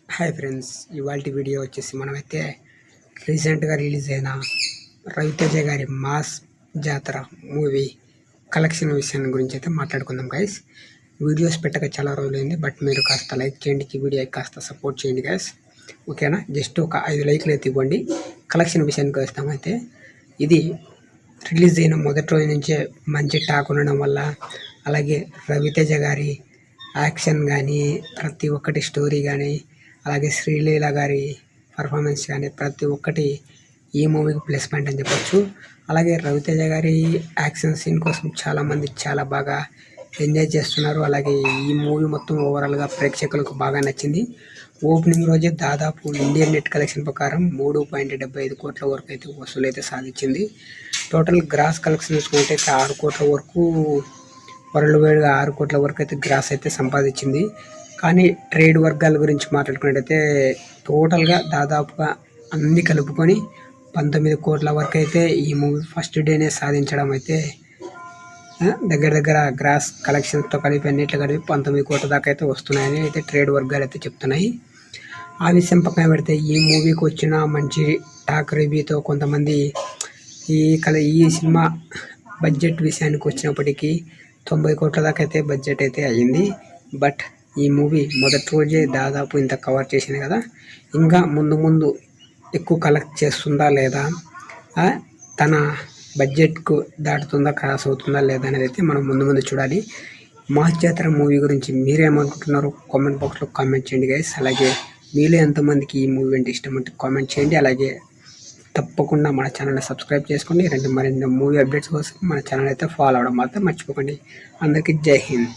Hi friends, ఇవాల్టి video వచ్చేసి మనమైతే రీసెంట్గా రిలీజ్ అయిన రవితేజ గారి మాస్ జాతర మూవీ కలెక్షన్ విషయం గురించి అయితే మాట్లాడుకుందాం గైస్. వీడియోస్ పెట్టక చాలా రోజులైంది, బట్ మీరు కాస్త లైక్ చేయండి, ఈ వీడియో కాస్త సపోర్ట్ చేయండి గైస్, ఓకేనా? జస్ట్ ఒక 5 లైక్లు అయితే ఇవ్వండి. కలెక్షన్ విషయానికి వస్తామైతే ఇది రిలీజ్ అయిన మొదటి రోజు నుంచే మంచి టాక్ ఉండడం వల్ల, అలాగే రవితేజ గారి యాక్షన్ కానీ, ప్రతి ఒక్కటి స్టోరీ కానీ, అలాగే శ్రీలీల గారి పర్ఫార్మెన్స్ కానీ ప్రతి ఒక్కటి ఈ మూవీకి ప్లస్ పాయింట్ అని చెప్పొచ్చు. అలాగే రవితేజ గారి యాక్షన్ సీన్ కోసం చాలామంది చాలా బాగా ఎంజాయ్ చేస్తున్నారు. అలాగే ఈ మూవీ మొత్తం ఓవరాల్గా ప్రేక్షకులకు బాగా నచ్చింది. ఓపెనింగ్ రోజే దాదాపు ఇండియన్ నెట్ కలెక్షన్ ప్రకారం 3.75 కోట్ల వరకు అయితే వసూలు అయితే సాధించింది. టోటల్ గ్రాస్ కలెక్షన్ చూసుకుంటే 6 కోట్ల వరకు, వరల్డ్ వైడ్గా 6 కోట్ల వరకు అయితే గ్రాస్ అయితే సంపాదించింది. కానీ ట్రేడ్ వర్గాల గురించి మాట్లాడుకున్నట్టయితే టోటల్గా దాదాపుగా అన్ని కలుపుకొని 19 కోట్ల వరకు అయితే ఈ మూవీ ఫస్ట్ డేనే సాధించడం అయితే దగ్గర గ్రాస్ కలెక్షన్స్తో కలిపి అన్నిట్లో కలిపి 19 కోట్ల దాకా అయితే వస్తున్నాయని అయితే ట్రేడ్ వర్గాలు అయితే చెప్తున్నాయి. ఆ విషయం పక్కన పెడితే ఈ మూవీకి వచ్చిన మంచి టాక్ రివ్యూతో కొంతమంది ఈ సినిమా బడ్జెట్ విషయానికి వచ్చినప్పటికీ 90 కోట్ల దాకా అయితే బడ్జెట్ అయితే అయ్యింది. బట్ ఈ మూవీ మొదటి రోజే దాదాపు ఇంత కవర్ చేసింది కదా, ఇంకా ముందు ఎక్కువ కలెక్ట్ చేస్తుందా లేదా, తన బడ్జెట్కు దాటుతుందా, క్రాస్ అవుతుందా లేదా అనేది అయితే మనం ముందు చూడాలి. మాస్ జాతర మూవీ గురించి మీరేమనుకుంటున్నారో కామెంట్ బాక్స్లో కామెంట్ చేయండి గైస్. అలాగే మీలో ఎంతమందికి ఈ మూవీ అంటే ఇష్టం అంటే కామెంట్ చేయండి. అలాగే తప్పకుండా మన ఛానల్ని సబ్స్క్రైబ్ చేసుకోండి. మరిన్ని మూవీ అప్డేట్స్ కోసం మన ఛానల్ అయితే ఫాలో అవ్వడం మాత్రం మర్చిపోకండి. అందరికీ జై హింద్.